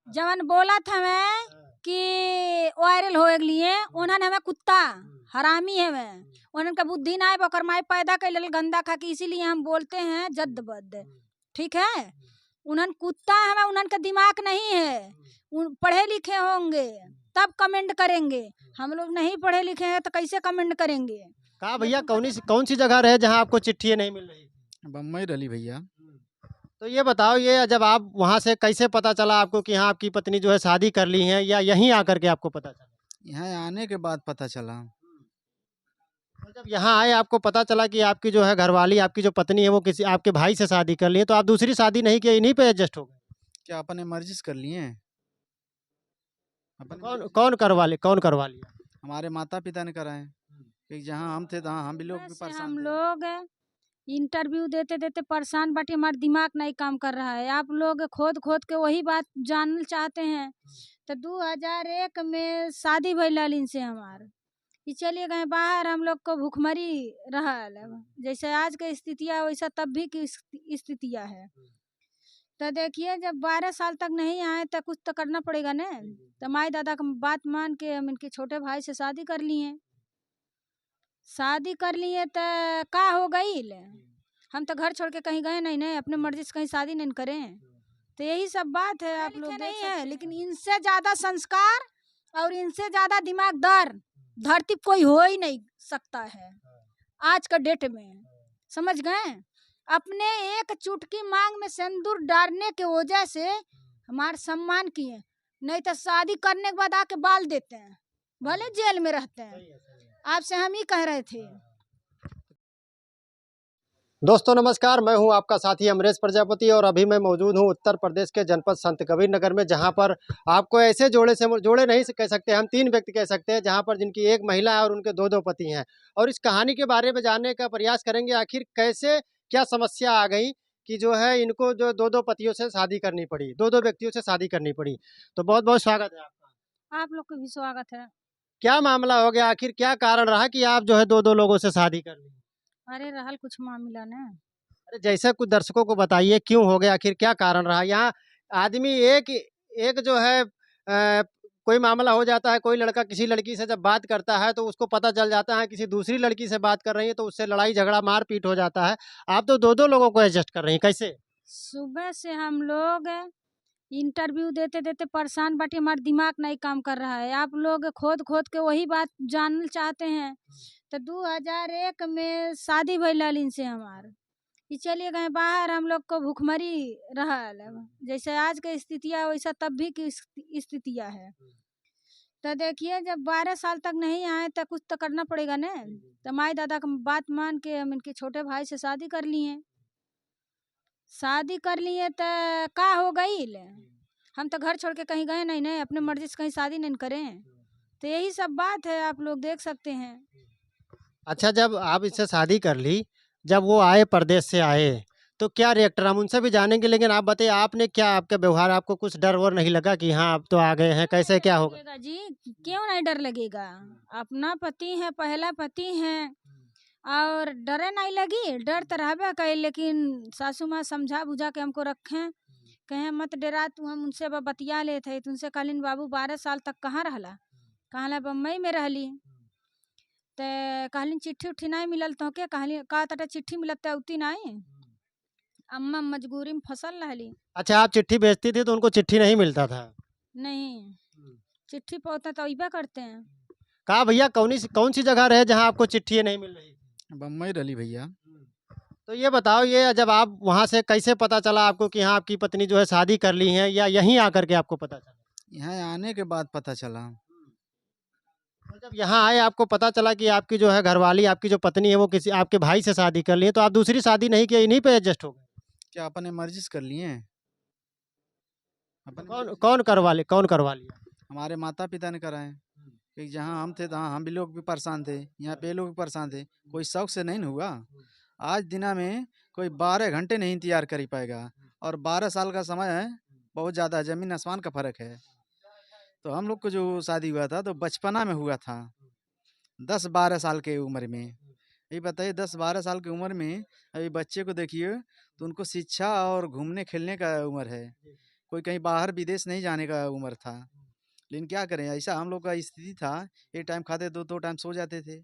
जवन बोला था मैं कि वायरल हो लिए उन्होंने हमें कुत्ता हरामी है मैं उन्होंने बुद्धि ना है बकर माई पैदा कर लेल गंदा खा के इसीलिए हम बोलते हैं जद्दबद्द। ठीक है, उन्होंने कुत्ता है हमें उन्होंने दिमाग नहीं है। पढ़े लिखे होंगे तब कमेंट करेंगे, हम लोग नहीं पढ़े लिखे हैं तो कैसे कमेंट करेंगे। कहा भैया कौन सी जगह रहे जहाँ आपको चिट्ठी नहीं मिल रही? बम्बई रली भैया। तो ये बताओ, ये जब आप वहाँ से कैसे पता चला आपको कि हाँ आपकी पत्नी जो है शादी कर ली है, या यहीं आकर के आपको पता चला? यहाँ आने के बाद पता चला। तो जब यहाँ आए आपको पता चला कि आपकी जो है घरवाली, आपकी जो पत्नी है वो किसी आपके भाई से शादी कर ली है, तो आप दूसरी शादी नहीं किए, इन्हीं पे एडजस्ट हो गए? क्या अपने मर्जी से कर लिए हैं? अपने कौन करवा लिया? हमारे माता पिता ने कराए कि जहाँ हम थे तहाँ हम भी लोग भी वैसे परेशान हम थे। लोग इंटरव्यू देते देते परेशान बाटे, हमारा दिमाग नहीं काम कर रहा है। आप लोग खोद खोद के वही बात जानना चाहते हैं। तो 2001 में शादी भइल इनसे हमार, ये चलिए गए बाहर, हम लोग को भूखमरी रहा। जैसे आज के स्थितियाँ वैसा तब भी की स्थितियाँ है। तो देखिए जब 12 साल तक नहीं आए तो कुछ तो करना पड़ेगा ना। तो माई दादा का बात मान के हम इनके छोटे भाई से शादी कर लिए। शादी कर लिए तो का हो गई, हम तो घर छोड़ के कहीं गए नहीं, नहीं अपने मर्जी से कहीं शादी नहीं करें। तो यही सब बात है। आप लोग नहीं है, लेकिन इनसे ज्यादा संस्कार और इनसे ज्यादा दिमागदार धरती कोई हो ही नहीं सकता है आज का डेट में। समझ गए? अपने एक चुटकी मांग में सिंदूर डालने के वजह से हमारा सम्मान किए, नहीं तो शादी करने के बाद आके बाल देते हैं, भले जेल में रहते हैं। आपसे हम ही कह रहे थे। दोस्तों नमस्कार, मैं हूं आपका साथी अमरेश प्रजापति और अभी मैं मौजूद हूं उत्तर प्रदेश के जनपद संत कबीर नगर में, जहां पर आपको ऐसे जोड़े नहीं कह सकते, हम 3 व्यक्ति कह सकते हैं, जहां पर जिनकी एक महिला है और उनके 2 पति हैं। और इस कहानी के बारे में जानने का प्रयास करेंगे, आखिर कैसे क्या समस्या आ गई कि जो है इनको जो 2 पतियों से शादी करनी पड़ी, 2 व्यक्तियों से शादी करनी पड़ी। तो बहुत बहुत स्वागत है आपका। आप लोग को भी स्वागत है। क्या मामला हो गया, आखिर क्या कारण रहा कि आप जो है 2 लोगों से शादी कर ली? अरे रहल कुछ मामला ना। अरे जैसे कुछ दर्शकों को बताइए क्यों हो गया, आखिर क्या कारण रहा? यहाँ आदमी एक एक जो है कोई मामला हो जाता है, कोई लड़का किसी लड़की से जब बात करता है तो उसको पता चल जाता है किसी दूसरी लड़की से बात कर रही है, तो उससे लड़ाई झगड़ा मारपीट हो जाता है। आप तो 2 लोगों को एडजस्ट कर रही हैं, कैसे? सुबह से हम लोग इंटरव्यू देते देते परेशान बाटे, हमारा दिमाग नहीं काम कर रहा है। आप लोग खोद खोद के वही बात जानना चाहते हैं। तो 2001 में शादी भइल इनसे हमार, ये चलिए गए बाहर, हम लोग को भूखमरी रहा। जैसे आज के स्थितियाँ वैसा तब भी की स्थितियाँ है। तो देखिए जब 12 साल तक नहीं आए तो कुछ तो करना पड़ेगा ना। तो माई दादा का बात मान के हम इनके छोटे भाई से शादी कर लिए। शादी कर लिए तो का हो गई, हम तो घर छोड़ के कहीं गए नहीं, नहीं अपने मर्जी से कहीं शादी नहीं करें। तो यही सब बात है, आप लोग देख सकते हैं। अच्छा, जब आप इससे शादी कर ली, जब वो आए परदेश से आए, तो क्या रिएक्टर, हम उनसे भी जानेंगे, लेकिन आप बताइए आपने क्या, आपका व्यवहार, आपको कुछ डर वर नहीं लगा कि हाँ आप तो आ गए हैं, कैसे क्या होगा? लगेगा जी, क्यों नहीं डर लगेगा। अपना पति है, पहला पति है, और डरे नहीं लगी। डर तो रहबे करे, लेकिन सासू माँ समझा बुझा के हमको रखें, कहे मत डरा तू। हम उनसे बतिया ले थे, तुमसे कहलिन बाबू 12 साल तक कहाँ रहला, कहला बम्बई में रहली। तो कहलिन चिट्ठी उट्ठी नहीं मिलल तो के, कहली का तटा चिट्ठी मिलत उती नहीं, अम्मा मजबूरी में फसल रहली। अच्छा, आप चिट्ठी भेजती थी तो उनको चिट्ठी नहीं मिलता था? नहीं, चिट्ठी पहुँचता तो अइबे करते हैं। कहा भैया कौन सी जगह रहे जहाँ आपको चिट्ठी नहीं मिल रही थी? बम्बई रली भैया। तो ये बताओ, ये जब आप वहाँ से कैसे पता चला आपको कि हाँ आपकी पत्नी जो है शादी कर ली है, या यहीं आकर के आपको पता चला? यहाँ आने के बाद पता चला। तो जब यहाँ आए आपको पता चला कि आपकी जो है घरवाली, आपकी जो पत्नी है वो किसी आपके भाई से शादी कर ली है, तो आप दूसरी शादी नहीं किए, इन्हीं पे एडजस्ट हो गए? क्या अपने मर्जी से कर लिए हैं? अपने कौन करवा लिया? हमारे माता पिता ने कराए कि जहाँ हम थे तहाँ हम भी लोग भी परेशान थे, यहाँ पे लोग भी परेशान थे। कोई शौक से नहीं न हुआ। आज दिना में कोई 12 घंटे नहीं इंतजार कर पाएगा, और 12 साल का समय है, बहुत ज़्यादा ज़मीन आसमान का फ़र्क है। तो हम लोग को जो शादी हुआ था तो बचपना में हुआ था, 10-12 साल के उम्र में। ये बताइए 10-12 साल की उम्र में अभी बच्चे को देखिए तो उनको शिक्षा और घूमने खेलने का उम्र है। कोई कहीं बाहर विदेश नहीं जाने का उम्र था। लेकिन क्या करें, ऐसा हम लोग का स्थिति था, एक टाइम खाते 2-2 टाइम सो जाते थे।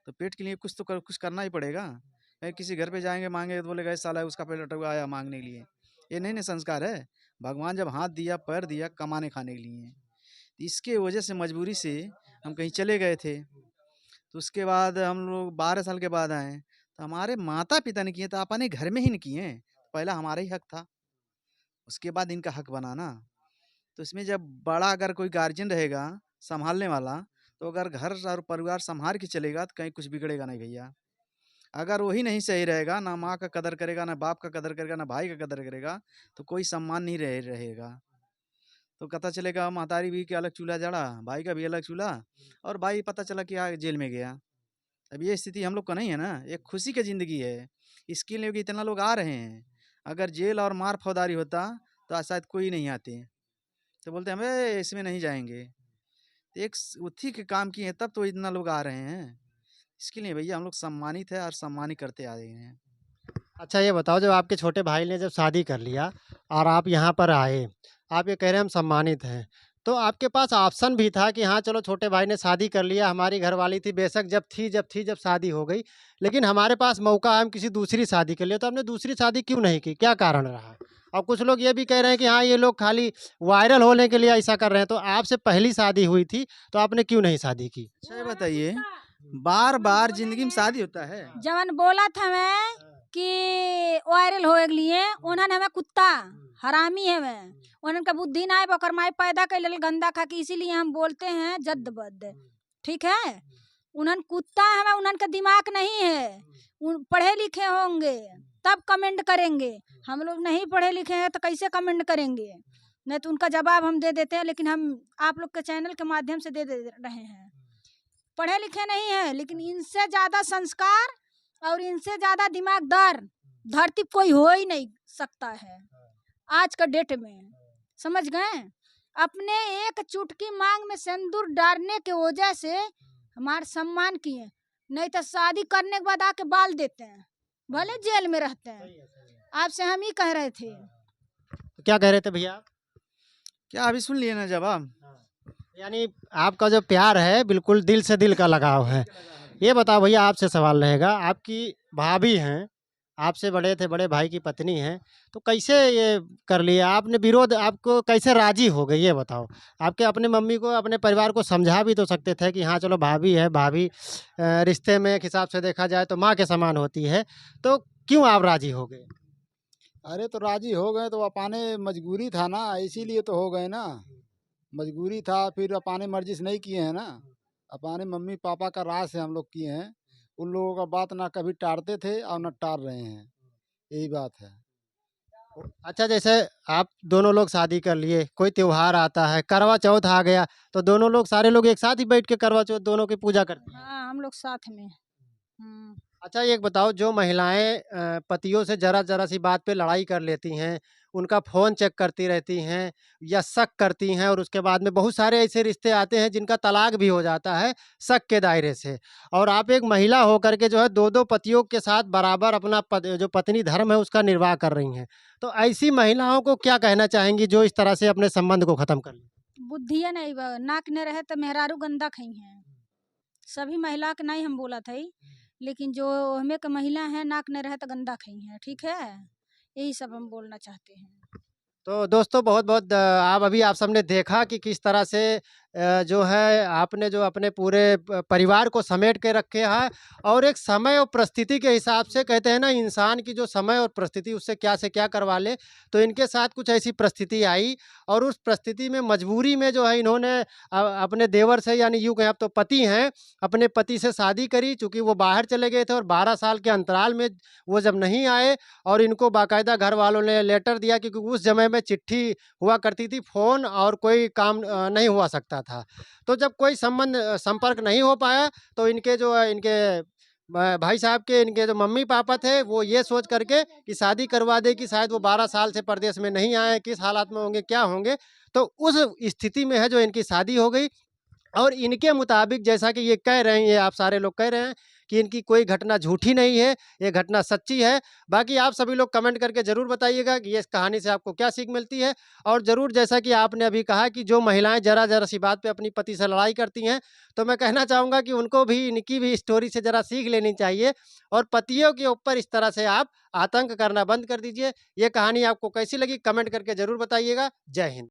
तो पेट के लिए कुछ करना ही पड़ेगा। कहीं किसी घर पे जाएँगे माँगेंगे तो बोलेगा, "ये साला उसका पेट लटा हुआ आया माँगने के लिए।" ये नहीं ना संस्कार है। भगवान जब हाथ दिया, पैर दिया, कमाने खाने के लिए। इसके वजह से मजबूरी से हम कहीं चले गए थे। तो उसके बाद हम लोग 12 साल के बाद आए। तो हमारे माता-पिता ने किए तो अपने घर में ही न किए। पहला हमारा ही हक था, उसके बाद इनका हक बना ना। तो इसमें जब बड़ा अगर कोई गार्जियन रहेगा सँभालने वाला, तो अगर घर और परिवार सँभाल के चलेगा तो कहीं कुछ बिगड़ेगा नहीं भैया। अगर वही नहीं सही रहेगा, ना माँ का कदर करेगा, ना बाप का कदर करेगा, ना भाई का कदर करेगा, तो कोई सम्मान नहीं रहेगा। तो पता चलेगा महतारी भी के अलग चूल्हा जला, भाई का भी अलग चूल्हा, और भाई पता चला कि जेल में गया। अब ये स्थिति हम लोग का नहीं है ना, एक खुशी की ज़िंदगी है। इसके लिए कि इतना लोग आ रहे हैं। अगर जेल और मार फौजदारी होता तो आज शायद कोई नहीं आते। तो बोलते हम इसमें नहीं जाएँगे। एक उथी के काम किए हैं तब तो इतना लोग आ रहे हैं। इसके लिए भैया हम लोग सम्मानित है और सम्मान ही करते आ रहे हैं। अच्छा ये बताओ, जब आपके छोटे भाई ने जब शादी कर लिया और आप यहाँ पर आए, आप ये कह रहे हैं हम सम्मानित हैं, तो आपके पास ऑप्शन भी था कि हाँ चलो छोटे भाई ने शादी कर लिया, हमारी घरवाली थी बेशक जब शादी हो गई, लेकिन हमारे पास मौका है हम किसी दूसरी शादी कर लिए, तो आपने दूसरी शादी क्यों नहीं की? क्या कारण रहा? और कुछ लोग ये भी कह रहे हैं कि हाँ ये लोग खाली वायरल होने के लिए ऐसा कर रहे हैं, तो आपसे पहली शादी हुई थी, तो आपने क्यों नहीं शादी की? अच्छा ये बताइए, बार-बार ज़िंदगी में शादी होता है? जवन बोला था मैं कि वायरल हो लिए उन्होंने हमें कुत्ता हरामी है मैं उन्होंने बुद्धि ना है बकर माई पैदा कर लेल गंदा खा के, इसीलिए हम बोलते हैं जद्दबद्द। ठीक है, उन्होंने कुत्ता है हमें, उन्होंने दिमाग नहीं है। पढ़े लिखे होंगे तब कमेंट करेंगे, हम लोग नहीं पढ़े लिखे हैं तो कैसे कमेंट करेंगे? नहीं तो उनका जवाब हम दे देते हैं, लेकिन हम आप लोग के चैनल के माध्यम से दे रहे हैं। पढ़े लिखे नहीं है, लेकिन इनसे ज्यादा संस्कार और इनसे ज्यादा दिमागदार धरती कोई हो ही नहीं सकता है आज का डेट में। समझ गए? अपने एक चुटकी मांग में सिंदूर डालने के वजह से हमारा सम्मान किए, नहीं तो शादी करने के बाद आके बाल देते हैं, भले जेल में रहते हैं। आपसे हम ही कह रहे थे। तो क्या कह रहे थे भैया? क्या अभी सुन लिए ना जवाब? यानी आपका जो प्यार है बिल्कुल दिल से दिल का लगाव है। ये बताओ भैया, आपसे सवाल रहेगा, आपकी भाभी हैं, आपसे बड़े थे, बड़े भाई की पत्नी हैं, तो कैसे ये कर लिया आपने? विरोध आपको कैसे राजी हो गई ये बताओ? आपके अपने मम्मी को, अपने परिवार को समझा भी तो सकते थे कि हाँ चलो भाभी है, भाभी रिश्ते में एक हिसाब से देखा जाए तो माँ के समान होती है, तो क्यों आप राजी हो गए? अरे तो राजी हो गए तो अपाने मजबूरी था ना, इसीलिए तो हो गए ना। मजबूरी था, फिर अपाने मर्जी से नहीं किए हैं ना। अपाने मम्मी पापा का राज से हम लोग किए हैं। उन लोगों का बात ना कभी टालते थे और ना टाल रहे हैं, यही बात है। अच्छा, जैसे आप दोनों लोग शादी कर लिए, कोई त्योहार आता है, करवा चौथ आ गया, तो दोनों लोग, सारे लोग एक साथ ही बैठ के करवा चौथ दोनों की पूजा करते हैं? हाँ, हम लोग साथ में। अच्छा एक बताओ, जो महिलाएँ पतियों से ज़रा-ज़रा सी बात पे लड़ाई कर लेती हैं, उनका फ़ोन चेक करती रहती हैं या शक करती हैं, और उसके बाद में बहुत सारे ऐसे रिश्ते आते हैं जिनका तलाक भी हो जाता है शक के दायरे से, और आप एक महिला होकर के जो है 2-2 पतियों के साथ बराबर अपना जो पत्नी धर्म है उसका निर्वाह कर रही हैं। तो ऐसी महिलाओं को क्या कहना चाहेंगी जो इस तरह से अपने संबंध को ख़त्म कर लें? बुद्धिया नहीं बा, नाक न रहे तो मेहरारू गंदा खई हैं। सभी महिला के नहीं हम बोला था, लेकिन जो हमें के महिला है नाक न रहे तो गंदा खई हैं। ठीक है, यही सब हम बोलना चाहते हैं। तो दोस्तों बहुत-बहुत आप सबने देखा कि किस तरह से जो है आपने जो अपने पूरे परिवार को समेट के रखे हैं, और एक समय और परिस्थिति के हिसाब से कहते हैं ना, इंसान की जो समय और परिस्थिति उससे क्या से क्या करवा ले, तो इनके साथ कुछ ऐसी परिस्थिति आई, और उस परिस्थिति में मजबूरी में जो है इन्होंने अपने देवर से, यानी यूँ कहें अब तो पति हैं, अपने पति से शादी करी, चूँकि वो बाहर चले गए थे और 12 साल के अंतराल में वो जब नहीं आए, और इनको बाकायदा घर वालों ने लेटर दिया, क्योंकि उस समय में चिट्ठी हुआ करती थी, फ़ोन और कोई काम नहीं हुआ सकता था। तो जब कोई संपर्क नहीं हो पाया, तो इनके जो है इनके भाई साहब के, इनके जो मम्मी-पापा थे, वो ये सोच करके कि शादी करवा दें कि शायद वो 12 साल से परदेश में नहीं आए, किस हालात में होंगे, क्या होंगे। तो उस स्थिति में है जो इनकी शादी हो गई, और इनके मुताबिक जैसा कि ये कह रहे हैं, ये आप सारे लोग कह रहे हैं कि इनकी कोई घटना झूठी नहीं है, ये घटना सच्ची है। बाकी आप सभी लोग कमेंट करके ज़रूर बताइएगा कि इस कहानी से आपको क्या सीख मिलती है। और ज़रूर जैसा कि आपने अभी कहा कि जो महिलाएँ ज़रा-ज़रा सी बात पे अपनी पति से लड़ाई करती हैं, तो मैं कहना चाहूँगा कि उनको भी इनकी भी स्टोरी से ज़रा सीख लेनी चाहिए और पतियों के ऊपर इस तरह से आप आतंक करना बंद कर दीजिए। ये कहानी आपको कैसी लगी कमेंट करके ज़रूर बताइएगा। जय हिंद।